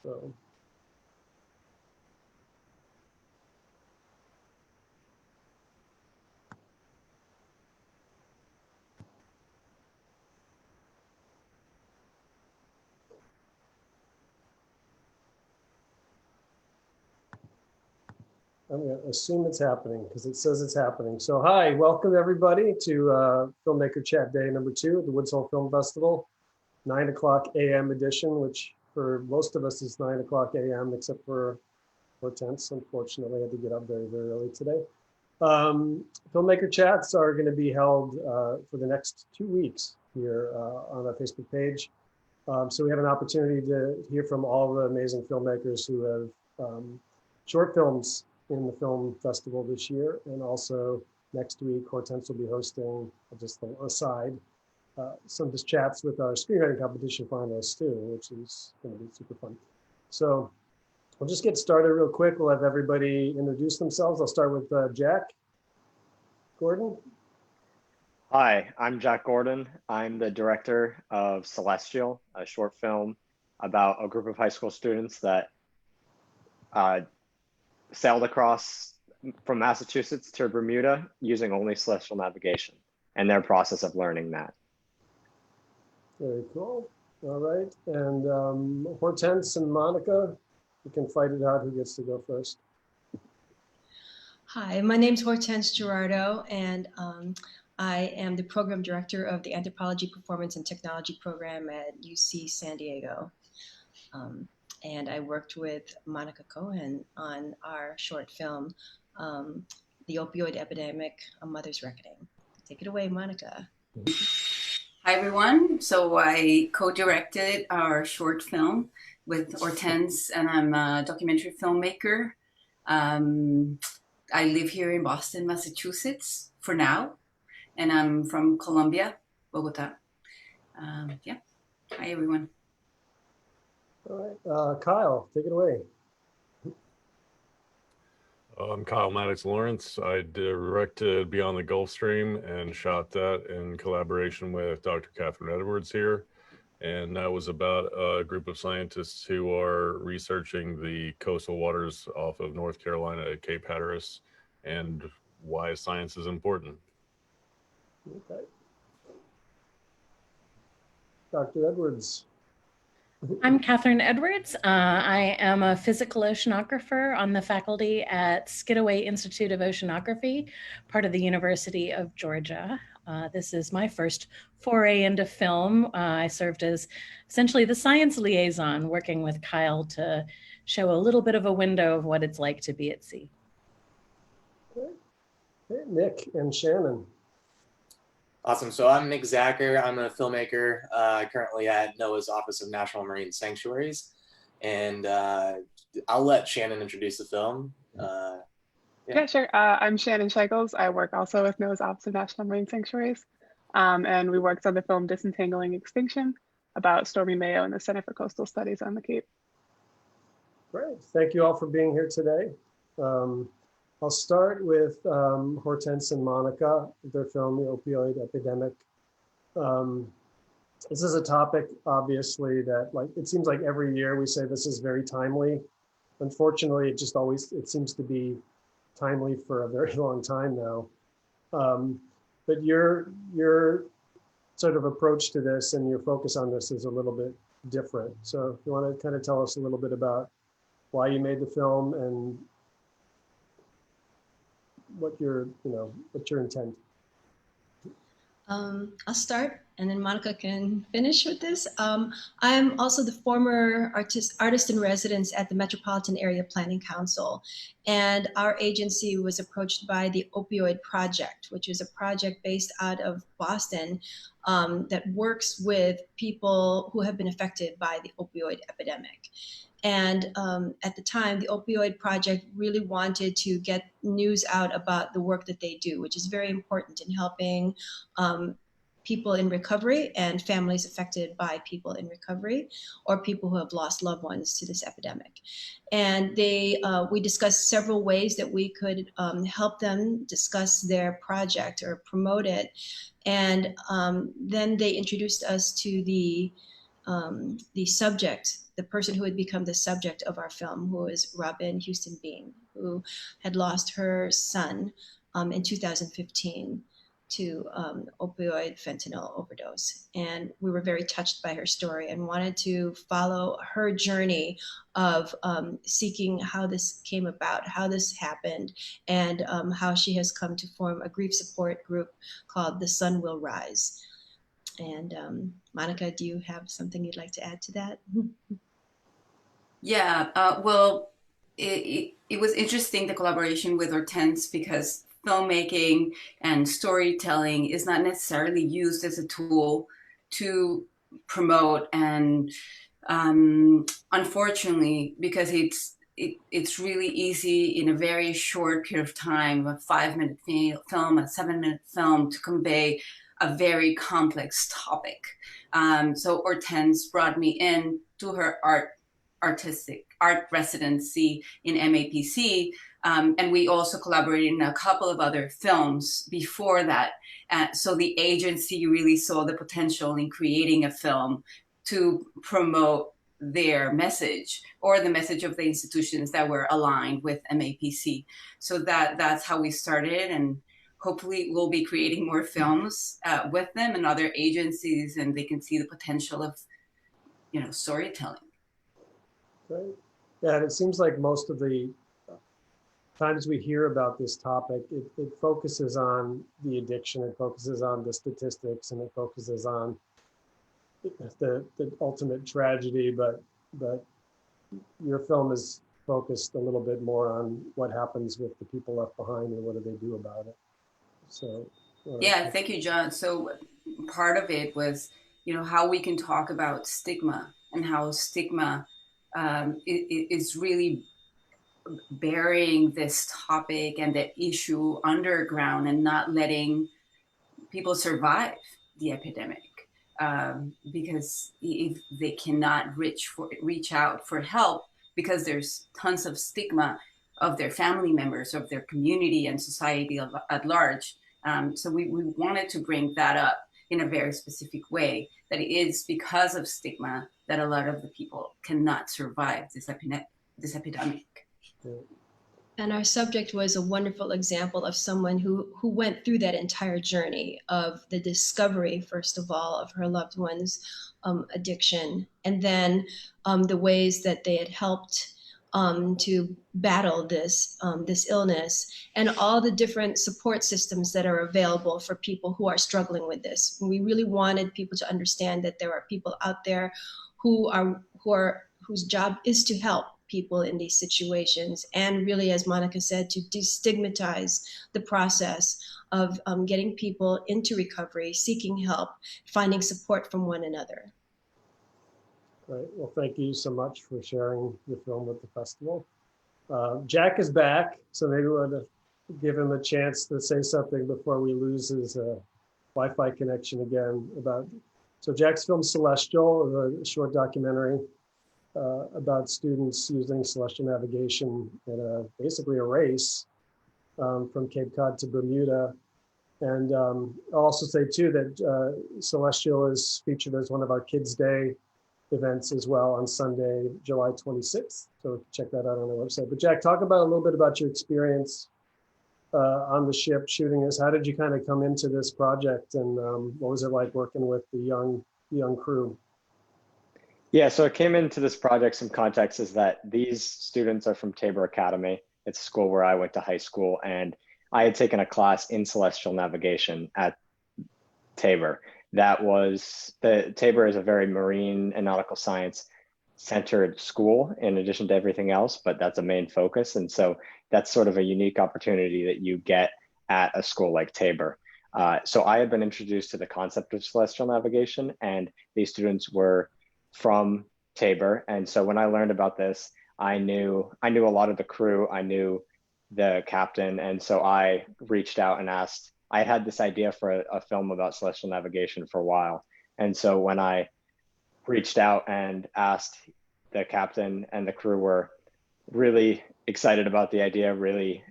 So. I'm going to assume it's happening because it says it's happening. So hi, welcome everybody to Filmmaker Chat Day number 2 at the Woods Hole Film Festival, 9 o'clock a.m. edition, which for most of us is 9 o'clock a.m. except for Hortense. Unfortunately, I had to get up very, very early today. Filmmaker Chats are going to be held for the next 2 weeks here on our Facebook page. So we have an opportunity to hear from all the amazing filmmakers who have short films in the film festival this year. And also next week, Hortense will be hosting, just an aside, some just chats with our screenwriting competition finalists too, which is going to be super fun. So we'll just get started real quick. We'll have everybody introduce themselves. I'll start with Jack Gordon. Hi, I'm Jack Gordon. I'm the director of Celestial, a short film about a group of high school students that sailed across from Massachusetts to Bermuda using only celestial navigation and their process of learning that. Very cool. All right. And Hortense and Monica, you can fight it out who gets to go first. Hi, my name's Hortense Gerardo, and I am the program director of the Anthropology, Performance, and Technology program at UC San Diego. And I worked with Monica Cohen on our short film, The Opioid Epidemic, A Mother's Reckoning. Take it away, Monica. Hi, everyone. So I co-directed our short film with Hortense, and I'm a documentary filmmaker. I live here in Boston, Massachusetts for now, and I'm from Colombia, Bogota. Yeah. Hi, everyone. All right, Kyle, take it away. I'm Kyle Maddox Lawrence. I directed Beyond the Gulf Stream and shot that in collaboration with Dr. Catherine Edwards here. And that was about a group of scientists who are researching the coastal waters off of North Carolina at Cape Hatteras and why science is important. Okay. Dr. Edwards. I'm Catherine Edwards. I am a physical oceanographer on the faculty at Skidaway Institute of Oceanography, part of the University of Georgia. This is my first foray into film. I served as essentially the science liaison, working with Kyle to show a little bit of a window of what it's like to be at sea. Okay. Hey, Nick and Shannon. Awesome. So I'm Nick Zacher. I'm a filmmaker currently at NOAA's Office of National Marine Sanctuaries. And I'll let Shannon introduce the film. Yeah, sure. I'm Shannon Shekels. I work also with NOAA's Office of National Marine Sanctuaries. And we worked on the film Disentangling Extinction about Stormy Mayo and the Center for Coastal Studies on the Cape. Great. Thank you all for being here today. I'll start with Hortense and Monica, their film, The Opioid Epidemic. This is a topic, obviously, that it seems like every year we say this is very timely. Unfortunately, it seems to be timely for a very long time now. But your sort of approach to this and your focus on this is a little bit different. So if you want to kind of tell us a little bit about why you made the film and what's your intent? I'll start, and then Monica can finish with this. I'm also the former artist in residence at the Metropolitan Area Planning Council, and our agency was approached by the Opioid Project, which is a project based out of Boston that works with people who have been affected by the opioid epidemic. And at the time, the Opioid Project really wanted to get news out about the work that they do, which is very important in helping people in recovery and families affected by people in recovery or people who have lost loved ones to this epidemic. And we discussed several ways that we could help them discuss their project or promote it. And then they introduced us to the the subject, the person who had become the subject of our film, who is Robin Houston Bean, who had lost her son in 2015 to opioid fentanyl overdose. And we were very touched by her story and wanted to follow her journey of seeking how this came about, how this happened, and how she has come to form a grief support group called The Sun Will Rise. And Monica, do you have something you'd like to add to that? Yeah, well, it was interesting, the collaboration with Hortense, because filmmaking and storytelling is not necessarily used as a tool to promote, and unfortunately, because it's really easy in a very short period of time, a 5-minute film, a 7-minute film, to convey a very complex topic. So Hortense brought me in to her artistic art residency in MAPC, and we also collaborated in a couple of other films before that. So the agency really saw the potential in creating a film to promote their message, or the message of the institutions that were aligned with MAPC. So that's how we started, and hopefully we'll be creating more films with them and other agencies, and they can see the potential of, storytelling. Right. Yeah, and it seems like most of the times we hear about this topic, it focuses on the addiction, it focuses on the statistics, and it focuses on the ultimate tragedy, but your film is focused a little bit more on what happens with the people left behind and what do they do about it. So yeah, thank you, John. So part of it was, how we can talk about stigma, and how stigma is really burying this topic and the issue underground and not letting people survive the epidemic. Because if they cannot reach out for help, because there's tons of stigma of their family members, of their community and society at large. So we wanted to bring that up in a very specific way, that it is because of stigma that a lot of the people cannot survive this epidemic. Yeah. And our subject was a wonderful example of someone who went through that entire journey of the discovery, first of all, of her loved one's addiction, and then the ways that they had helped to battle this illness, and all the different support systems that are available for people who are struggling with this. We really wanted people to understand that there are people out there whose job is to help people in these situations, and really, as Monica said, to destigmatize the process of getting people into recovery, seeking help, finding support from one another. Right. Well, thank you so much for sharing your film with the festival. Jack is back, so maybe we'll give him a chance to say something before we lose his Wi-Fi connection again. So Jack's film Celestial, a short documentary about students using celestial navigation in basically a race from Cape Cod to Bermuda. And I'll also say too that Celestial is featured as one of our Kids Day events as well on Sunday, July 26th. So check that out on our website. But Jack, talk about a little bit about your experience on the ship shooting this. How did you kind of come into this project, and what was it like working with the young crew? Yeah, so it came into this project, some context is that these students are from Tabor Academy. It's a school where I went to high school, and I had taken a class in celestial navigation at Tabor. Tabor is a very marine and nautical science centered school in addition to everything else, but that's a main focus. And so that's sort of a unique opportunity that you get at a school like Tabor. So I had been introduced to the concept of celestial navigation, and these students were from Tabor. And so when I learned about this, I knew a lot of the crew, I knew the captain. And so I reached out and asked. I had this idea for a film about celestial navigation for a while. And so when I reached out and asked, the captain and the crew were really excited about the idea, really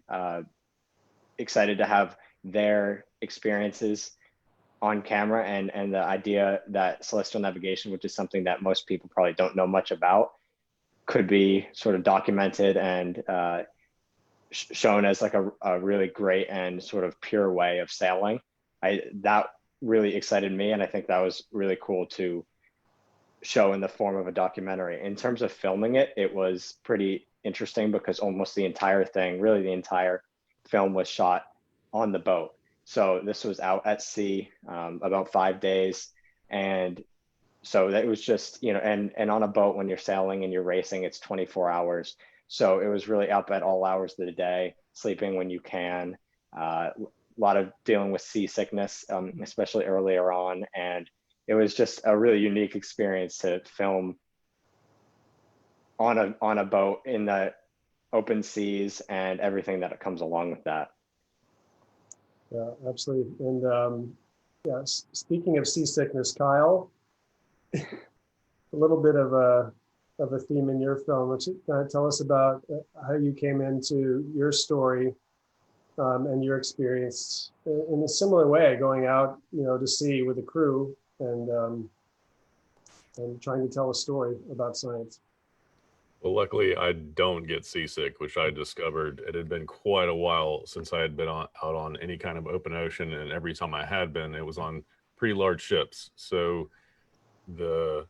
excited to have their experiences on camera, and the idea that celestial navigation, which is something that most people probably don't know much about, could be sort of documented and shown as like a really great and sort of pure way of sailing. That really excited me, and I think that was really cool to show in the form of a documentary. In terms of filming it, it was pretty interesting because almost the entire thing, really the entire film, was shot on the boat. So this was out at sea, about 5 days. And so that was just, and on a boat, when you're sailing and you're racing, it's 24 hours. So it was really up at all hours of the day, sleeping when you can, a lot of dealing with seasickness, especially earlier on. And it was just a really unique experience to film on a boat in the open seas and everything that comes along with that. Yeah, absolutely. And yeah, speaking of seasickness, Kyle, a little bit of a theme in your film. Would you tell us about how you came into your story and your experience in a similar way, going out, to sea with a crew and trying to tell a story about science? Well, luckily, I don't get seasick, which I discovered. It had been quite a while since I had been out on any kind of open ocean, and every time I had been, it was on pretty large ships. So the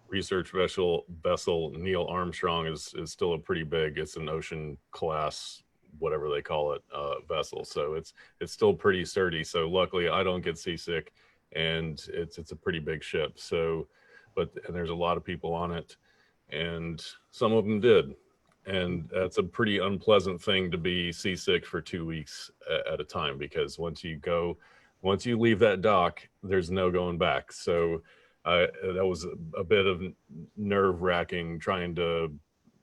research vessel Neil Armstrong is still a pretty big. It's an ocean class, whatever they call it, vessel. So it's still pretty sturdy. So luckily, I don't get seasick, and it's a pretty big ship. So, and there's a lot of people on it, and some of them did. And that's a pretty unpleasant thing to be seasick for 2 weeks at a time, because once you leave that dock, there's no going back. So that was a bit of nerve-wracking trying to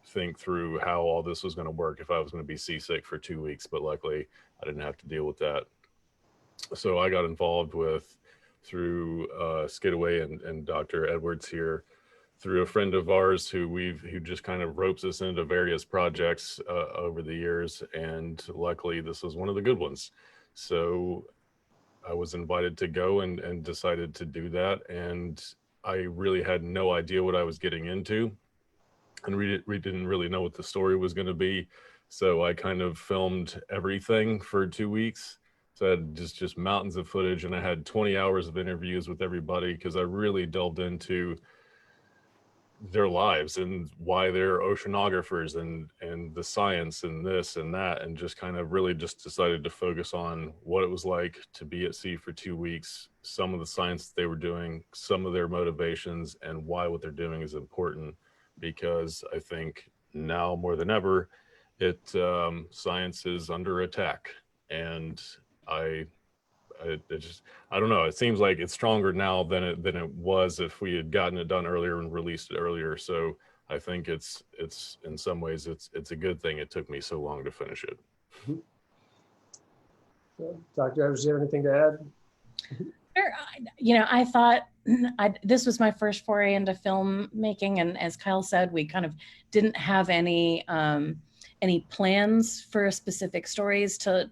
think through how all this was going to work if I was going to be seasick for 2 weeks, but luckily I didn't have to deal with that. So I got involved through Skidaway and Dr. Edwards here, through a friend of ours who just kind of ropes us into various projects over the years, and luckily this was one of the good ones. So I was invited to go and decided to do that, and I really had no idea what I was getting into, and we didn't really know what the story was going to be. So I kind of filmed everything for 2 weeks. So I had just mountains of footage, and I had 20 hours of interviews with everybody, because I really delved into their lives and why they're oceanographers and the science and this and that, and just kind of really just decided to focus on what it was like to be at sea for 2 weeks, some of the science they were doing, some of their motivations, and why what they're doing is important. Because I think now more than ever, science is under attack, and I don't know. It seems like it's stronger now than it was if we had gotten it done earlier and released it earlier. So I think it's in some ways it's a good thing it took me so long to finish it. Mm-hmm. So, Dr. Edwards, do you have anything to add? Sure. I thought this was my first foray into filmmaking, and as Kyle said, we kind of didn't have any plans for specific stories to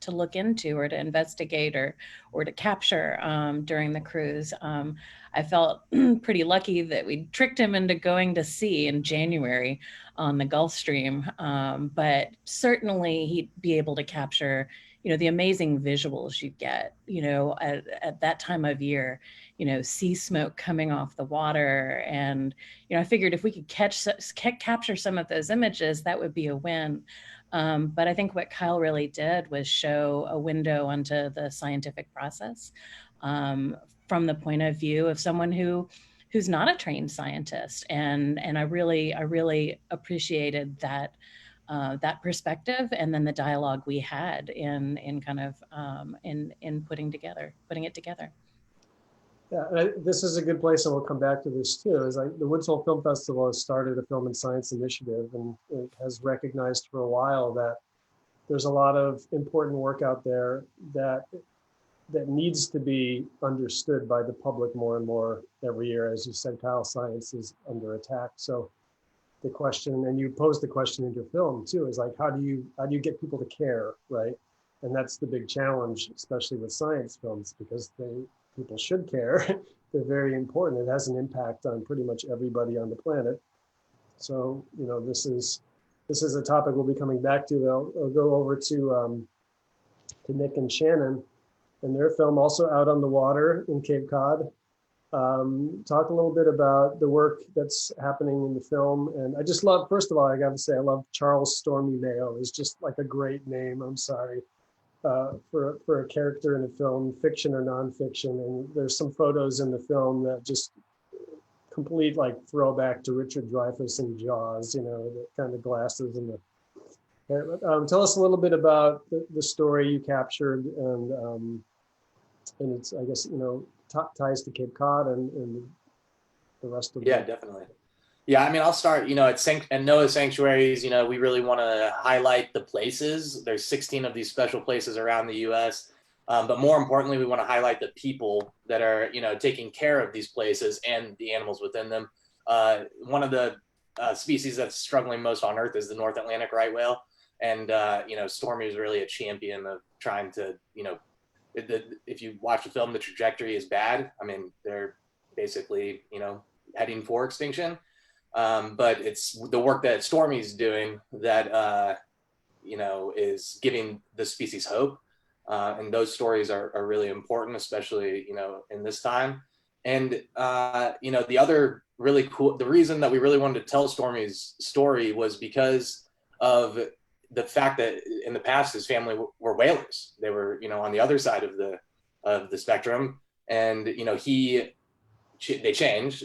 look into or to investigate or to capture during the cruise. I felt pretty lucky that we tricked him into going to sea in January on the Gulf Stream, but certainly he'd be able to capture the amazing visuals you get, at that time of year, sea smoke coming off the water. And, I figured if we could capture some of those images, that would be a win. But I think what Kyle really did was show a window onto the scientific process from the point of view of someone who's not a trained scientist. And I really appreciated that perspective, and then the dialogue we had in putting it together. Yeah, this is a good place, and we'll come back to this too. Is like the Woods Hole Film Festival has started a film and science initiative, and it has recognized for a while that there's a lot of important work out there that needs to be understood by the public more and more every year. As you said, Kyle, science is under attack. So the question, and you posed the question in your film too, is like, how do you get people to care, right? And that's the big challenge, especially with science films, because people should care. They're very important. It has an impact on pretty much everybody on the planet. So, this is a topic we'll be coming back to. I'll go over to Nick and Shannon and their film, also out on the water in Cape Cod. Talk a little bit about the work that's happening in the film. And I just love, first of all, I got to say, I love Charles Stormy Mayo. It's just like a great name. I'm sorry. For a character in a film, fiction or nonfiction. And there's some photos in the film that just complete like throwback to Richard Dreyfuss in Jaws, the kind of glasses and the. Tell us a little bit about the story you captured, and it's, I guess, ties to Cape Cod and the rest of Yeah, definitely. Yeah, I mean, I'll start, at Noah's Sanctuaries, we really want to highlight the places. There's 16 of these special places around the US. But more importantly, we want to highlight the people that are, taking care of these places and the animals within them. One of the species that's struggling most on Earth is the North Atlantic right whale. And, Stormy is really a champion of trying to, if you watch the film, the trajectory is bad. I mean, they're basically, heading for extinction. But it's the work that Stormy's doing that, is giving the species hope. And those stories are really important, especially, in this time. And, the other really cool, the reason that we really wanted to tell Stormy's story was because of the fact that in the past, his family were whalers. They were, on the other side of the spectrum. And, they changed,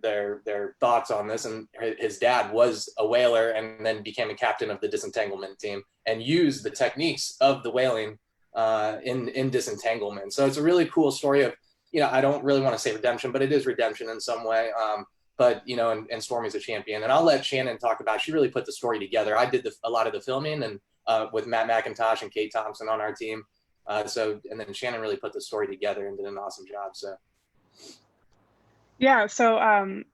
their thoughts on this. And his dad was a whaler and then became a captain of the disentanglement team and used the techniques of the whaling in disentanglement. So it's a really cool story of, I don't really want to say redemption, but it is redemption in some way. But, and Stormy's a champion. And I'll let Shannon talk about, she really put the story together. I did a lot of the filming and with Matt McIntosh and Kate Thompson on our team. And then Shannon really put the story together and did an awesome job. So. Yeah, so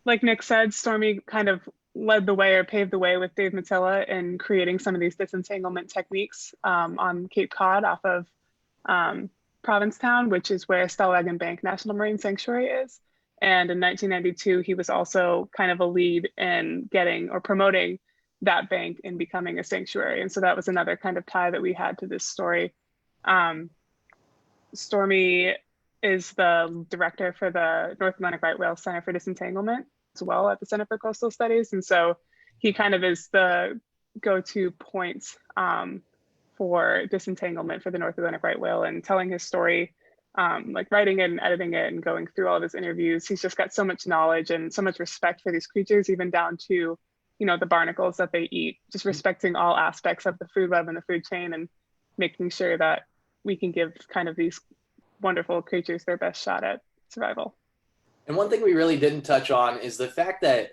like Nick said, Stormy kind of led the way or paved the way with Dave Matilla in creating some of these disentanglement techniques on Cape Cod off of Provincetown, which is where Stellwagen Bank National Marine Sanctuary is. And in 1992, he was also kind of a lead in getting or promoting that bank and becoming a sanctuary. And so that was another kind of tie that we had to this story. Stormy is the director for the North Atlantic Right Whale Center for Disentanglement as well at the Center for Coastal Studies. And so he kind of is the go-to point for disentanglement for the North Atlantic Right Whale and telling his story, like writing it and editing it and going through all of his interviews. He's just got so much knowledge and so much respect for these creatures, even down to, the barnacles that they eat, just respecting all aspects of the food web and the food chain and making sure that we can give kind of these wonderful creatures their best shot at survival. And one thing we really didn't touch on is the fact that,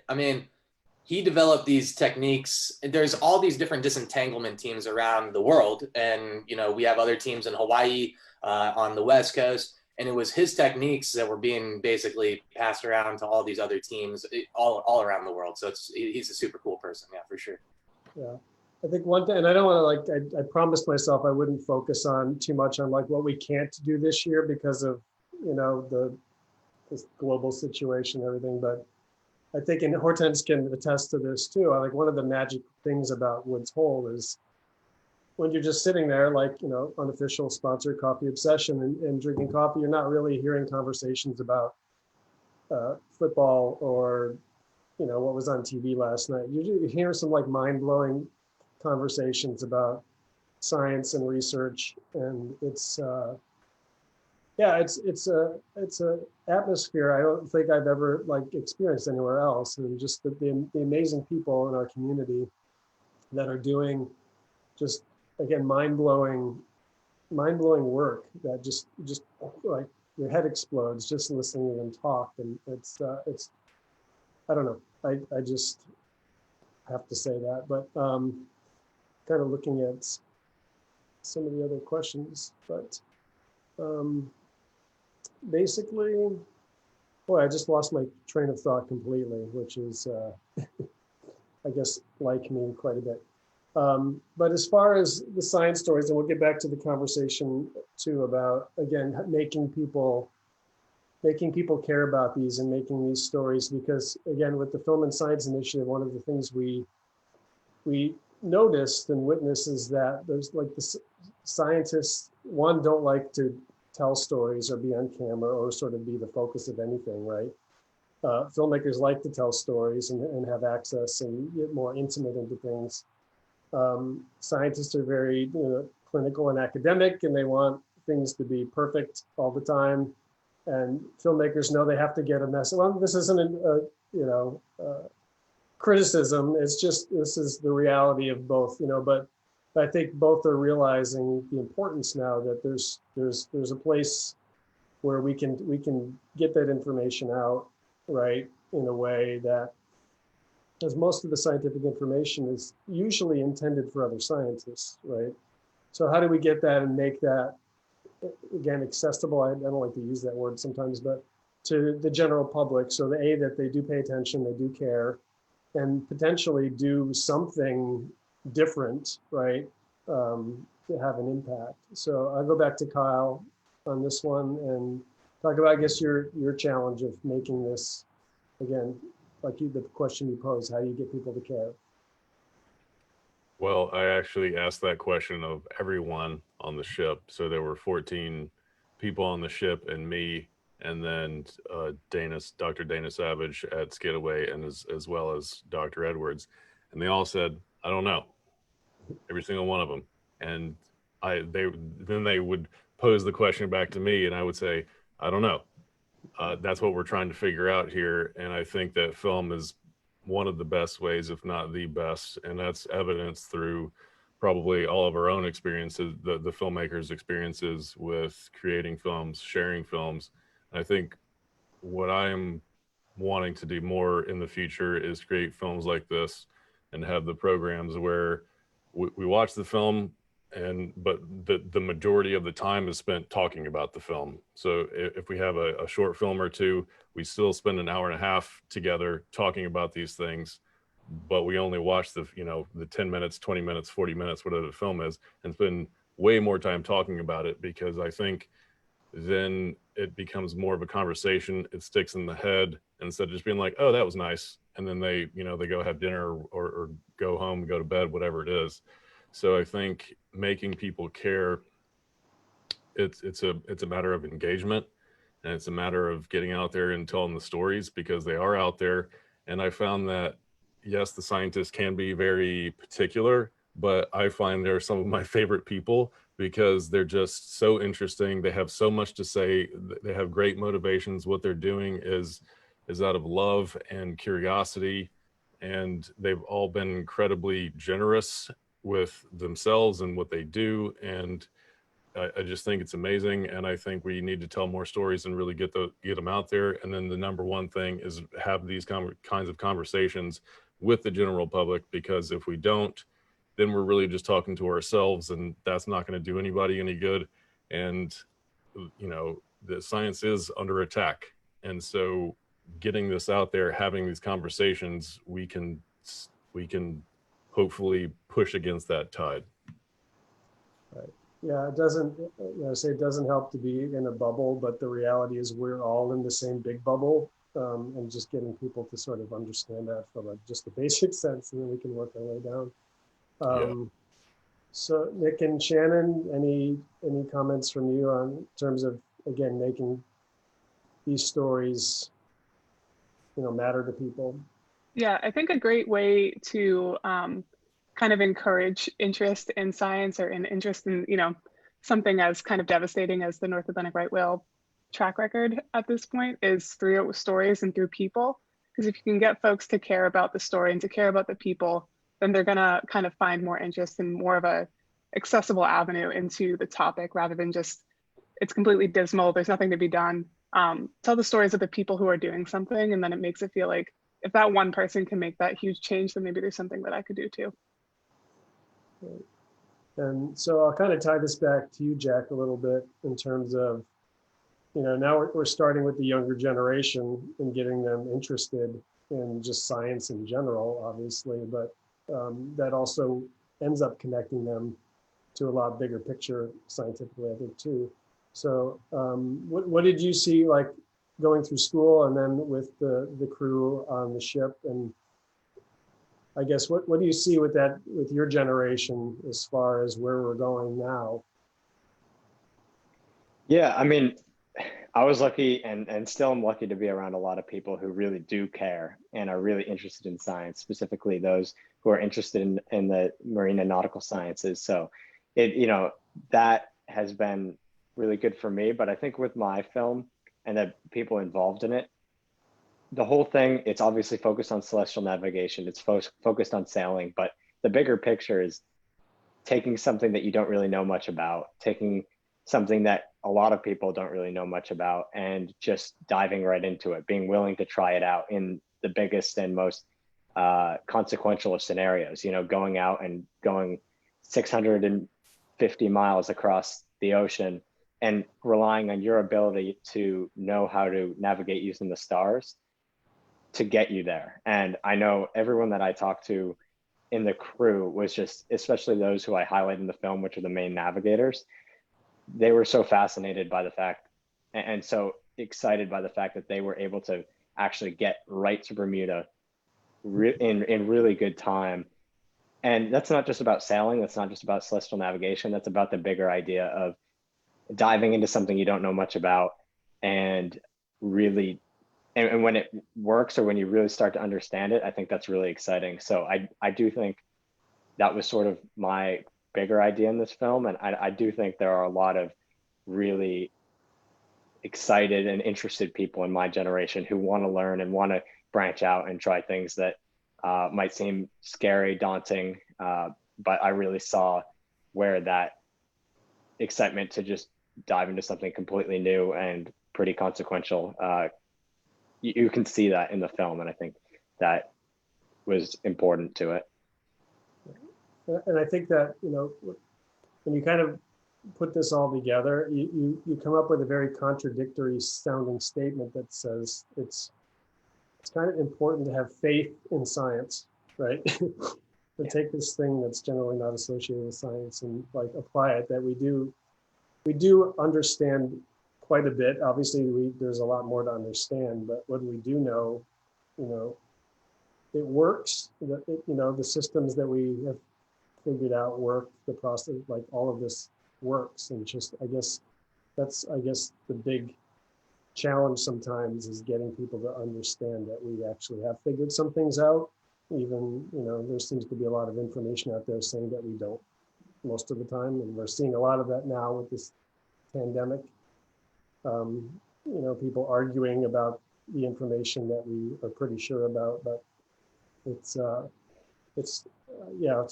he developed these techniques. There's all these different disentanglement teams around the world. And, we have other teams in Hawaii, on the West Coast. And it was his techniques that were being basically passed around to all these other teams all around the world. So he's a super cool person. Yeah, for sure. Yeah. I think one thing, and I don't want to I promised myself I wouldn't focus on too much on what we can't do this year because of, this global situation and everything. But I think, and Hortense can attest to this too, one of the magic things about Woods Hole is when you're just sitting there, unofficial sponsored coffee obsession and drinking coffee, you're not really hearing conversations about football or, what was on TV last night. You hear some mind-blowing conversations about science and research, and it's a atmosphere I don't think I've ever experienced anywhere else, and just the amazing people in our community that are doing just, again, mind-blowing work that just like your head explodes just listening to them talk. And it's I don't know, I just have to say that. But kind of looking at some of the other questions, but basically, boy, I just lost my train of thought completely, which is I guess like me quite a bit. But as far as the science stories, and we'll get back to the conversation too about, again, making people care about these and making these stories, because again, with the Film and Science Initiative, one of the things we noticed and witnessed is that there's like the scientists, one, don't like to tell stories or be on camera or sort of be the focus of anything, right? Filmmakers like to tell stories and have access and get more intimate into things. Scientists are very clinical and academic, and they want things to be perfect all the time. And filmmakers know they have to get a message. Well, this isn't a criticism. It's just, this is the reality of both, but I think both are realizing the importance now that there's a place where we can get that information out, right, in a way that, because most of the scientific information is usually intended for other scientists, right? So how do we get that and make that, again, accessible? I don't like to use that word sometimes, but to the general public, so that they do pay attention, they do care, and potentially do something different, right, to have an impact. So I'll go back to Kyle on this one and talk about, I guess, your challenge of making this, again, like the question you posed, how do you get people to care? Well, I actually asked that question of everyone on the ship. So there were 14 people on the ship and me, and then Dr. Dana Savage at Skidaway, and as well as Dr. Edwards. And they all said, I don't know, every single one of them. And they would pose the question back to me, and I would say, I don't know. That's what we're trying to figure out here. And I think that film is one of the best ways, if not the best. And that's evidenced through probably all of our own experiences, the filmmakers' experiences with creating films, sharing films. I think what I am wanting to do more in the future is create films like this and have the programs where we watch the film, but the majority of the time is spent talking about the film. So if we have a short film or two, we still spend an hour and a half together talking about these things, but we only watch the 10 minutes, 20 minutes, 40 minutes, whatever the film is, and spend way more time talking about it, because I think then it becomes more of a conversation. It sticks in the head instead of just being like, oh, that was nice, and then they go have dinner or go home, go to bed, whatever it is. So I think making people care, it's a matter of engagement, and it's a matter of getting out there and telling the stories, because they are out there. And I found that, yes, the scientists can be very particular, but I find they're some of my favorite people, because they're just so interesting. They have so much to say. They have great motivations. What they're doing is out of love and curiosity, and they've all been incredibly generous with themselves and what they do. And I just think it's amazing. And I think we need to tell more stories and really get them out there. And then the number one thing is have these kinds of conversations with the general public, because if we don't, then we're really just talking to ourselves, and that's not going to do anybody any good. And the science is under attack, and so getting this out there, having these conversations, we can hopefully push against that tide. Right. Yeah, it doesn't, it doesn't help to be in a bubble, but the reality is we're all in the same big bubble, and just getting people to sort of understand that from just the basic sense, and then we can work our way down. So Nick and Shannon, any comments from you on terms of, again, making these stories, matter to people? Yeah, I think a great way to kind of encourage interest in science, or in interest in, something as kind of devastating as the North Atlantic right whale track record at this point, is through stories and through people. Because if you can get folks to care about the story and to care about the people, then they're gonna kind of find more interest in more of a accessible avenue into the topic, rather than just, it's completely dismal, there's nothing to be done. Tell the stories of the people who are doing something, and then it makes it feel like, if that one person can make that huge change, then maybe there's something that I could do too. Right. And so I'll kind of tie this back to you, Jack, a little bit in terms of, now we're starting with the younger generation and getting them interested in just science in general, obviously, but that also ends up connecting them to a lot bigger picture scientifically, I think, too. So what did you see like going through school and then with the crew on the ship? And I guess what do you see with that, with your generation as far as where we're going now? Yeah, I mean, I was lucky and still am lucky to be around a lot of people who really do care and are really interested in science, specifically those who are interested in the marine and nautical sciences. So that has been really good for me. But I think with my film and the people involved in it, the whole thing, it's obviously focused on celestial navigation. It's focused on sailing, but the bigger picture is taking something that you don't really know much about, taking something that a lot of people don't really know much about, and just diving right into it, being willing to try it out in the biggest and most consequential of scenarios, going out and going 650 miles across the ocean and relying on your ability to know how to navigate using the stars to get you there. And I know everyone that I talked to in the crew was just, especially those who I highlight in the film, which are the main navigators, they were so fascinated by the fact and so excited by the fact that they were able to actually get right to Bermuda in really good time. And that's not just about sailing, that's not just about celestial navigation, that's about the bigger idea of diving into something you don't know much about and really, and when it works or when you really start to understand it, I think that's really exciting. So I do think that was sort of my bigger idea in this film. And I do think there are a lot of really excited and interested people in my generation who want to learn and want to branch out and try things that might seem scary, daunting, but I really saw where that excitement to just dive into something completely new and pretty consequential, you can see that in the film, and I think that was important to it. And I think that, when you kind of put this all together, you come up with a very contradictory sounding statement that says it's kind of important to have faith in science, right? And take this thing that's generally not associated with science and like apply it, that we do understand quite a bit. Obviously, there's a lot more to understand, but what we do know, it works. The systems that we have figured out work. The process, like all of this works, and just I guess the big challenge sometimes is getting people to understand that we actually have figured some things out. Even there seems to be a lot of information out there saying that we don't most of the time, and we're seeing a lot of that now with this pandemic. People arguing about the information that we are pretty sure about, but it's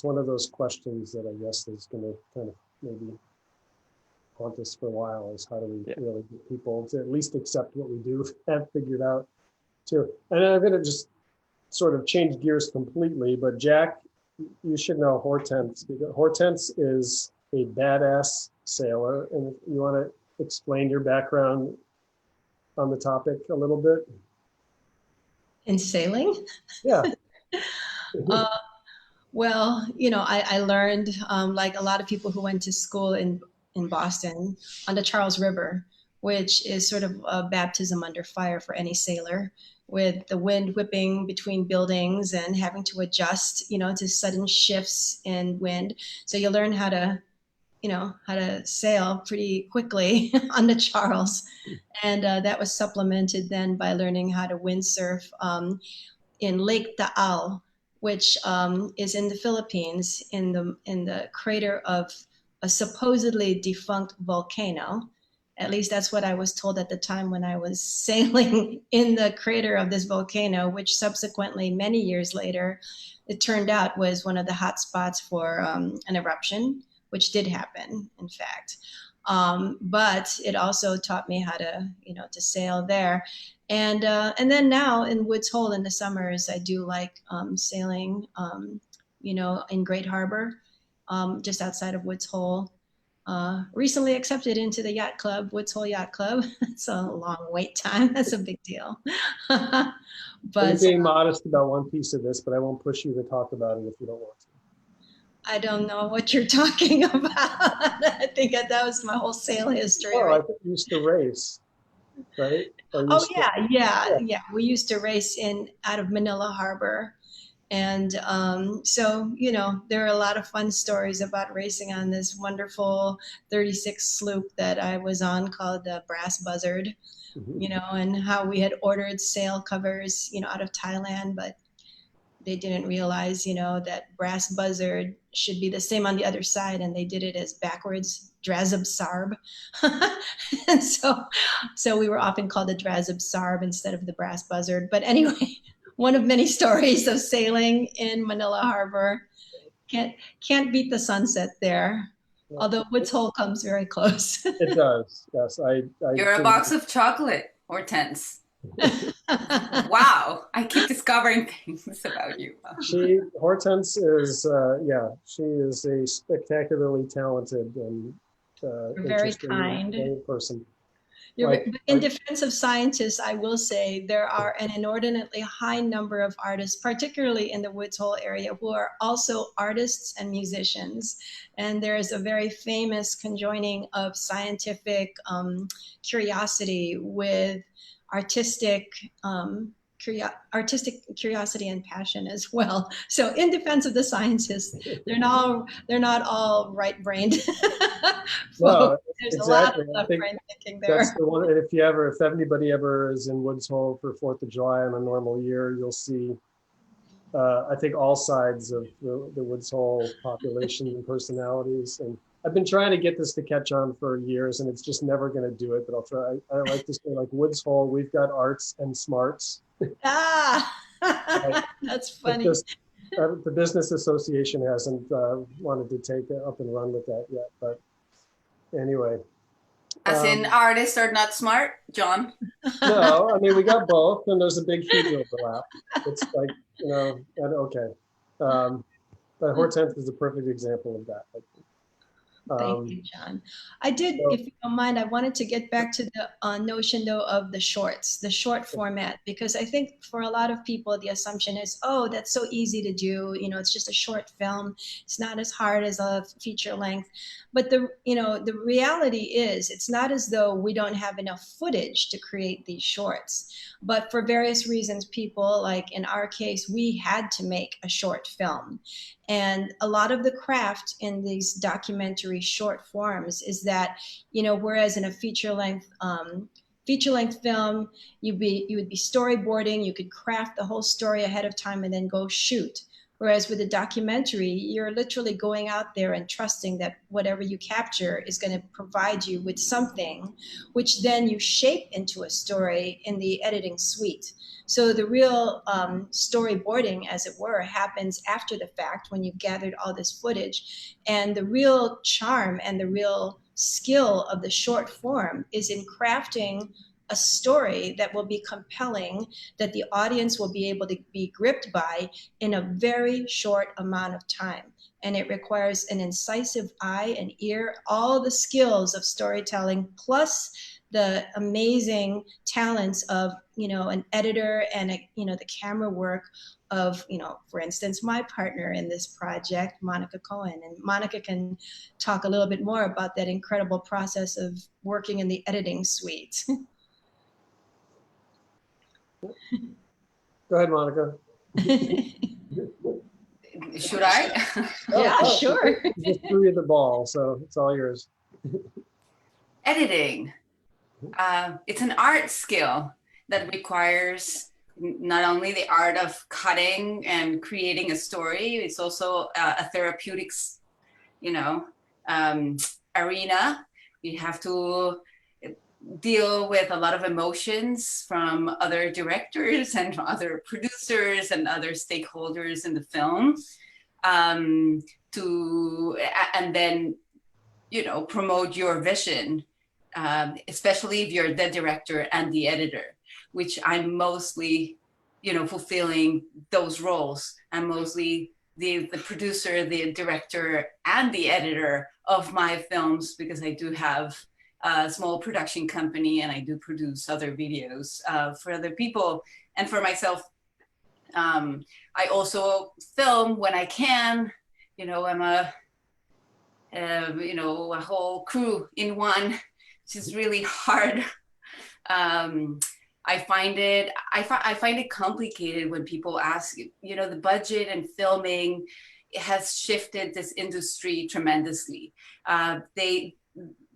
one of those questions that I guess is going to kind of maybe haunt us for a while, is how do we really get people to at least accept what we do have figured out too. And I'm going to just sort of change gears completely, but Jack, you should know Hortense, because Hortense is a badass sailor, and you want to explain your background on the topic a little bit? In sailing? Yeah. Well, I learned, like a lot of people who went to school in Boston, on the Charles River, which is sort of a baptism under fire for any sailor, with the wind whipping between buildings and having to adjust, to sudden shifts in wind. So you learn how to sail pretty quickly on the Charles. And that was supplemented then by learning how to windsurf in Lake Taal, which is in the Philippines, in the crater of a supposedly defunct volcano. At least that's what I was told at the time when I was sailing in the crater of this volcano, which subsequently, many years later, it turned out was one of the hot spots for an eruption, which did happen, in fact. But it also taught me how to, to sail there. And then now in Woods Hole in the summers, I do like sailing, in Great Harbor, just outside of Woods Hole. Recently accepted into the yacht club, Woods Hole Yacht Club. It's a long wait time. That's a big deal. But I'm being modest about one piece of this, but I won't push you to talk about it if you don't want to. I don't know what you're talking about. I think that was my whole sail history. Oh, right? I think you used to race, right? Or Oh used to- yeah. We used to race in out of Manila Harbor, and so there are a lot of fun stories about racing on this wonderful 36 sloop that I was on called the Brass Buzzard. Mhm. And how we had ordered sail covers, out of Thailand, but they didn't realize, that Brass Buzzard should be the same on the other side, and they did it as backwards, Drazub Sarb. And so we were often called the Drazub Sarb instead of the Brass Buzzard. But anyway, one of many stories of sailing in Manila Harbor. Can't beat the sunset there, although Woods Hole comes very close. It does, yes. You're a box of chocolate, Hortense. Wow, I keep discovering things about you. Hortense is, she is a spectacularly talented and Very interesting kind. person. In defense of scientists, I will say there are an inordinately high number of artists, particularly in the Woods Hole area, who are also artists and musicians. And there is a very famous conjoining of scientific curiosity with artistic curiosity and passion as well. So in defense of the scientists, they're not all right-brained. No, There's exactly. a lot of left-brain thinking there. That's the one. And if anybody ever is in Woods Hole for 4th of July on a normal year, you'll see, I think, all sides of the Woods Hole population and personalities. And I've been trying to get this to catch on for years, and it's just never going to do it. But I'll try. I like to say, like, Woods Hole, we've got arts and smarts. That's funny. The business association hasn't wanted to take it up and run with that yet. But anyway. As in, artists are not smart, John? No, I mean, we got both, and there's a big huge overlap. It's like, okay. But Hortense is a perfect example of that. Thank you, John. If you don't mind, I wanted to get back to the notion, though, of the short format, because I think for a lot of people, the assumption is, oh, that's so easy to do. It's just a short film. It's not as hard as a feature length. But the reality is, it's not as though we don't have enough footage to create these shorts. But for various reasons, people, like in our case, we had to make a short film. And a lot of the craft in these documentary short forms is that, whereas in a feature length film, you would be storyboarding, you could craft the whole story ahead of time and then go shoot. Whereas with a documentary, you're literally going out there and trusting that whatever you capture is going to provide you with something, which then you shape into a story in the editing suite. So the real storyboarding, as it were, happens after the fact when you've gathered all this footage. And the real charm and the real skill of the short form is in crafting a story that will be compelling, that the audience will be able to be gripped by in a very short amount of time. And it requires an incisive eye and ear, all the skills of storytelling, plus the amazing talents of, an editor and, the camera work of, for instance, my partner in this project, Monica Cohen. And Monica can talk a little bit more about that incredible process of working in the editing suite. Go ahead, Monica. Should I? Yeah, sure. Just threw you the ball, so it's all yours. Editing. It's an art skill that requires not only the art of cutting and creating a story, it's also a therapeutics, arena. You have to deal with a lot of emotions from other directors and other producers and other stakeholders in the film, and then, promote your vision, especially if you're the director and the editor, which I'm mostly, fulfilling those roles. I'm mostly the producer, the director, and the editor of my films, because I do have a small production company and I do produce other videos for other people and for myself. I also film when I can, I'm a whole crew in one, which is really hard. I find it complicated when people ask, the budget and filming has shifted this industry tremendously.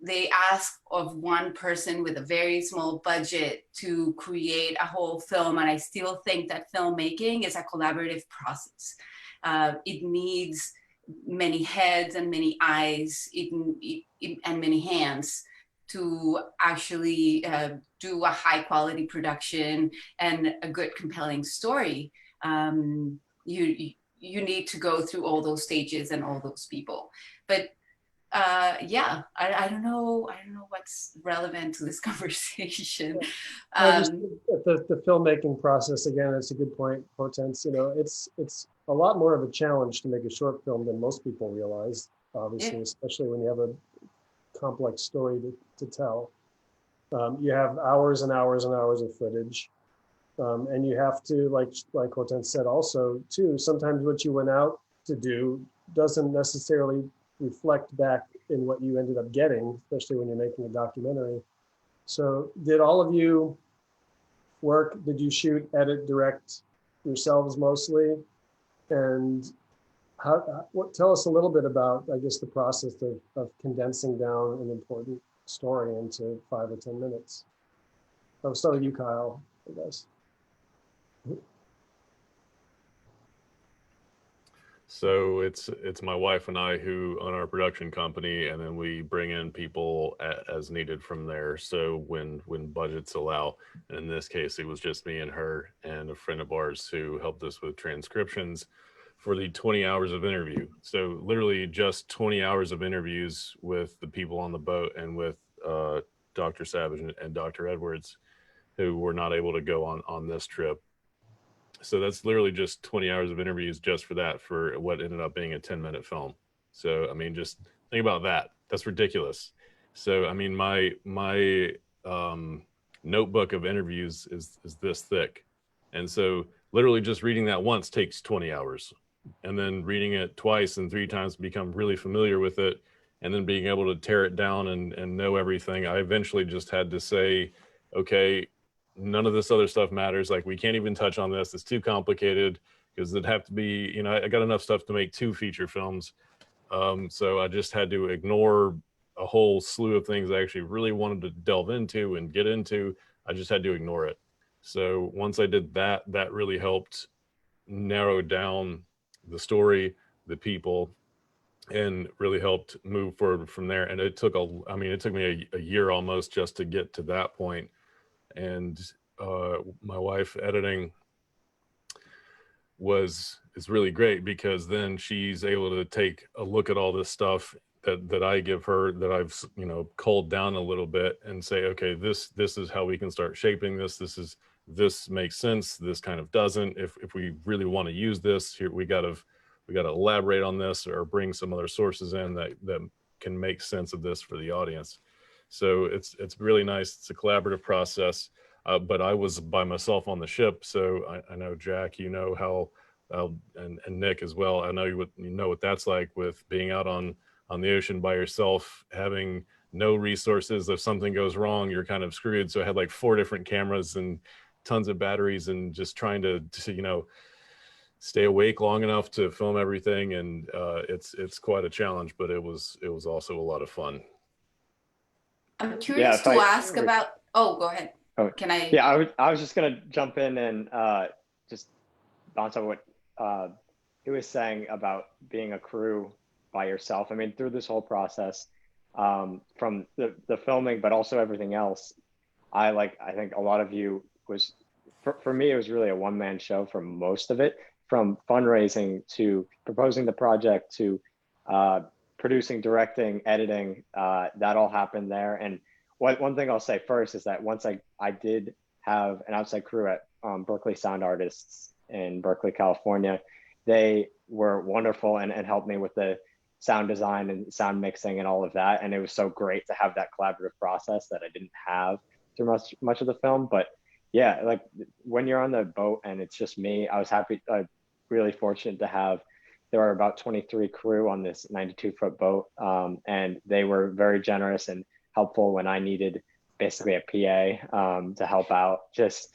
They ask of one person with a very small budget to create a whole film. And I still think that filmmaking is a collaborative process. It needs many heads and many eyes and many hands to actually do a high quality production and a good compelling story. You need to go through all those stages and all those people. But yeah, I don't know what's relevant to this conversation. Just the filmmaking process, again, it's a good point, Hortense. It's a lot more of a challenge to make a short film than most people realize, obviously, Yeah. especially when you have a complex story to tell. You have hours and hours and hours of footage. And you have to, like Hortense said also, too, sometimes what you went out to do doesn't necessarily reflect back in what you ended up getting, especially when you're making a documentary. So did all of you did you shoot, edit, direct yourselves mostly? And tell us a little bit about, I guess, the process of condensing down an important story into 5 or 10 minutes. I'll start with you, Kyle, I guess. So it's my wife and I who own our production company, and then we bring in people as needed from there. So when budgets allow, and in this case, it was just me and her and a friend of ours who helped us with transcriptions for the 20 hours of interview. So literally just 20 hours of interviews with the people on the boat and with Dr. Savage and Dr. Edwards, who were not able to go on this trip. So that's literally just 20 hours of interviews just for that, for what ended up being a 10-minute film. So, I mean, just think about that. That's ridiculous. So, I mean, my notebook of interviews is this thick. And so literally just reading that once takes 20 hours. And then reading it twice and 3 times, become really familiar with it. And then being able to tear it down and know everything. I eventually just had to say, okay, none of this other stuff matters. Like, we can't even touch on this. It's too complicated, because it'd have to be, I got enough stuff to make 2 feature films. So I just had to ignore a whole slew of things I actually really wanted to delve into and get into. I just had to ignore it. So once I did that, that really helped narrow down the story, the people, and really helped move forward from there. And it took it took me a year almost just to get to that point. And my wife editing is really great, because then she's able to take a look at all this stuff that I give her, that I've culled down a little bit, and say, okay, this is how we can start shaping this. This makes sense. This kind of doesn't. If we really want to use this here, we got to elaborate on this, or bring some other sources in that can make sense of this for the audience. So it's really nice. It's a collaborative process. But I was by myself on the ship, so I know, Jack, how, and Nick as well. I know you know what that's like, with being out on the ocean by yourself, having no resources. If something goes wrong, you're kind of screwed. So I had like 4 different cameras and tons of batteries, and just trying to stay awake long enough to film everything. And it's quite a challenge, but it was also a lot of fun. I'm curious to ask about. Oh, go ahead. Oh, can I? Yeah, I was just gonna jump in and just bounce on what he was saying about being a crew by yourself. I mean, through this whole process, from the filming, but also everything else, I think a lot of you was, for me, it was really a one-man show for most of it, from fundraising to proposing the project to producing, directing, editing. That all happened there. And one thing I'll say first is that once I did have an outside crew at Berkeley Sound Artists in Berkeley, California. They were wonderful and helped me with the sound design and sound mixing and all of that. And it was so great to have that collaborative process that I didn't have through much of the film. But yeah, like when you're on the boat and it's just me, I was really fortunate to have there were about 23 crew on this 92-foot boat, and they were very generous and helpful when I needed basically a PA to help out. Just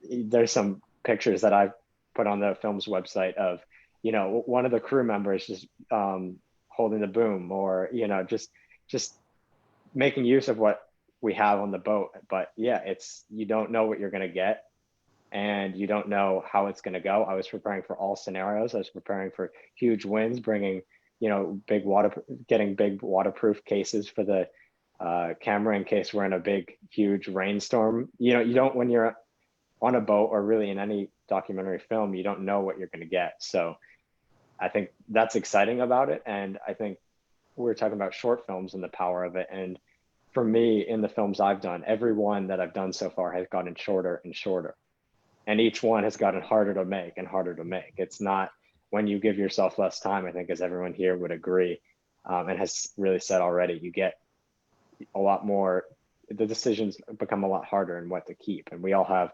there's some pictures that I've put on the film's website of, you know, one of the crew members just holding the boom, or, you know, just making use of what we have on the boat. But yeah, you don't know what you're going to get, and you don't know how it's going to go. I was preparing for all scenarios. I was preparing for huge winds, bringing, you know, getting big waterproof cases for the camera in case we're in a big, huge rainstorm. You know, you don't, when you're on a boat or really in any documentary film, you don't know what you're going to get. So I think that's exciting about it. And I think we're talking about short films and the power of it. And for me, in the films I've done, every one that I've done so far has gotten shorter and shorter. And each one has gotten harder to make and harder to make. It's not, when you give yourself less time, I think, as everyone here would agree, and has really said already, you get a lot more, the decisions become a lot harder in what to keep. And we all have,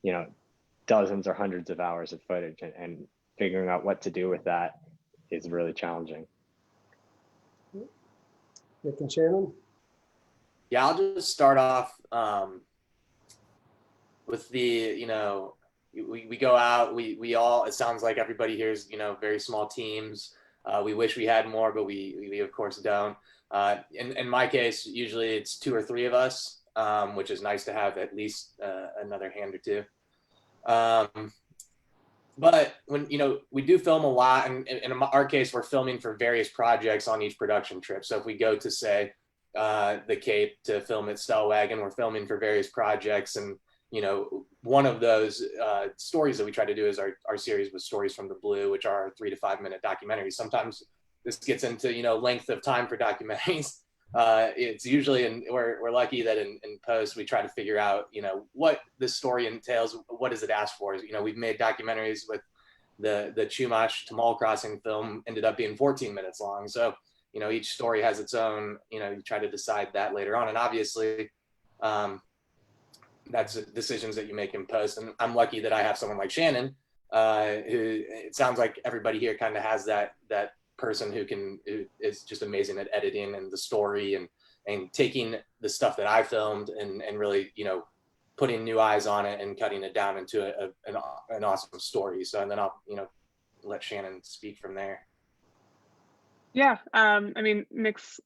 you know, dozens or hundreds of hours of footage, and figuring out what to do with that is really challenging. Nick and Shannon? Yeah, I'll just start off with the, you know, we go out, we all, it sounds like everybody here is, you know, very small teams. We wish we had more, but we of course don't. In my case, usually it's 2 or 3 of us, which is nice to have at least another hand or two. But when, you know, we do film a lot, and in our case, we're filming for various projects on each production trip. So if we go to, say, the Cape to film at Stellwagen, we're filming for various projects. And, you know, one of those stories that we try to do is our series with Stories from the Blue, which are 3 to 5 minute documentaries. Sometimes this gets into, you know, length of time for documentaries. It's usually, and we're lucky that in post we try to figure out, you know, what this story entails. What does it ask for? You know, we've made documentaries with the Chumash to Mall Crossing film, ended up being 14 minutes long. So, you know, each story has its own, you know, you try to decide that later on. And obviously that's decisions that you make in post. And I'm lucky that I have someone like Shannon, who, it sounds like everybody here kind of has that person who is just amazing at editing and the story, and taking the stuff that I filmed and really, you know, putting new eyes on it and cutting it down into an awesome story. So, and then I'll, you know, let Shannon speak from there. Yeah, I mean, Nick's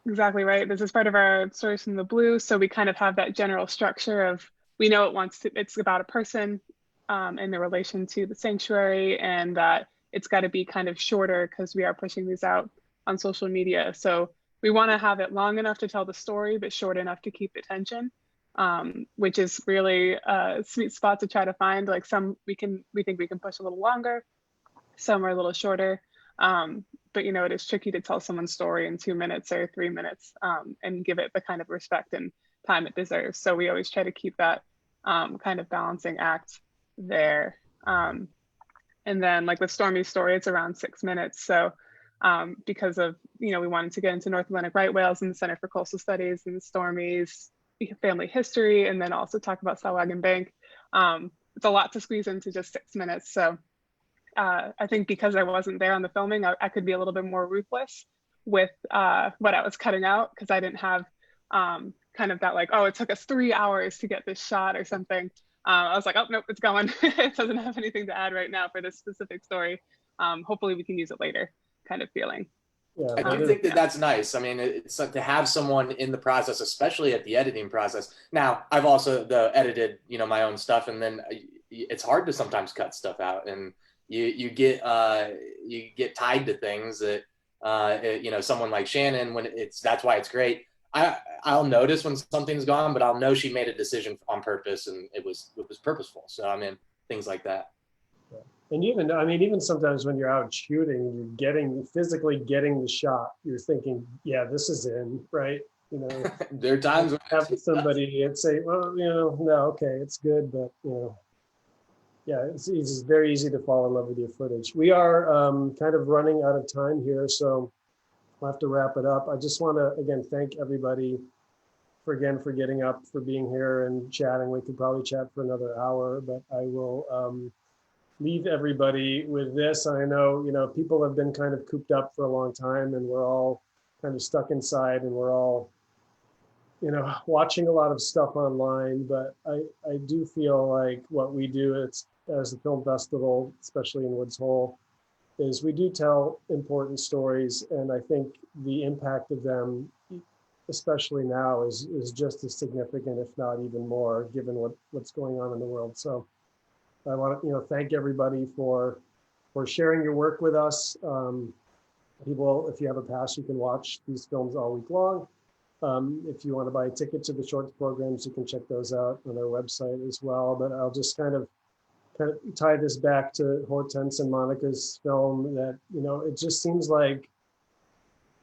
exactly right. This is part of our Stories from the Blue. So we kind of have that general structure of, we know it's about a person and their relation to the sanctuary, and that it's got to be kind of shorter because we are pushing these out on social media. So we want to have it long enough to tell the story, but short enough to keep attention, which is really a sweet spot to try to find. Like some we think we can push a little longer, some are a little shorter. But you know, it is tricky to tell someone's story in 2 minutes or 3 minutes and give it the kind of respect and time it deserves. So we always try to keep that kind of balancing act there. And then like with Stormy's story, it's around 6 minutes. So because of, you know, we wanted to get into North Atlantic right whales and the Center for Coastal Studies and Stormy's family history, and then also talk about Stellwagen Bank. It's a lot to squeeze into just 6 minutes. So I think because I wasn't there on the filming, I could be a little bit more ruthless with what I was cutting out, because I didn't have kind of that like, oh, it took us 3 hours to get this shot or something. I was like, oh, nope, it's going. It doesn't have anything to add right now for this specific story. Hopefully we can use it later kind of feeling. Yeah, I do think that that's nice. I mean, it's like to have someone in the process, especially at the editing process. Now, I've also edited, you know, my own stuff, and then it's hard to sometimes cut stuff out, and you get tied to things that you know, someone like Shannon, when that's why it's great. I'll notice when something's gone, but I'll know she made a decision on purpose, and it was purposeful. So I mean, things like that. Yeah. And even, I mean, even sometimes when you're out shooting, you're physically getting the shot, you're thinking, yeah, this is in, right? You know, there are times when have somebody and say, well, you know, no, okay, it's good, but you know, yeah, it's very easy to fall in love with your footage. We are kind of running out of time here, so we'll have to wrap it up. I just want to, again, thank everybody for getting up, for being here and chatting. We could probably chat for another hour, but I will leave everybody with this. I know, people have been kind of cooped up for a long time, and we're all kind of stuck inside, and we're all, watching a lot of stuff online. But I do feel like what we do as the film festival, especially in Woods Hole, is we do tell important stories, and I think the impact of them, especially now, is just as significant, if not even more, given what's going on in the world. So I want to thank everybody for sharing your work with us. People, if you have a pass, you can watch these films all week long. If you want to buy a ticket to the shorts programs, you can check those out on our website as well. But I'll just kind of tie this back to Hortense and Monica's film, that it just seems like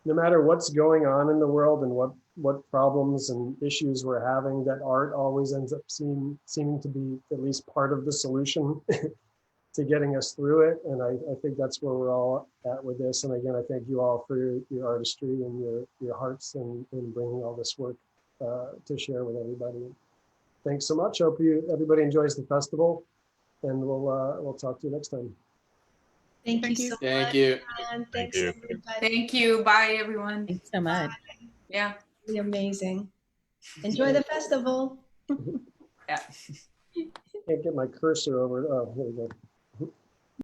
no matter what's going on in the world and what problems and issues we're having, that art always ends up seeming to be at least part of the solution to getting us through it. And I think that's where we're all at with this. And again, I thank you all for your artistry and your hearts in bringing all this work to share with everybody. Thanks so much. Hope everybody enjoys the festival, and we'll talk to you next time. Thank you so much. Thank you. And thanks, you. everybody. Thank you. Bye, everyone. Thanks so much. Yeah. Really amazing. Enjoy the festival. Yeah. Can't get my cursor over. Oh, here we go.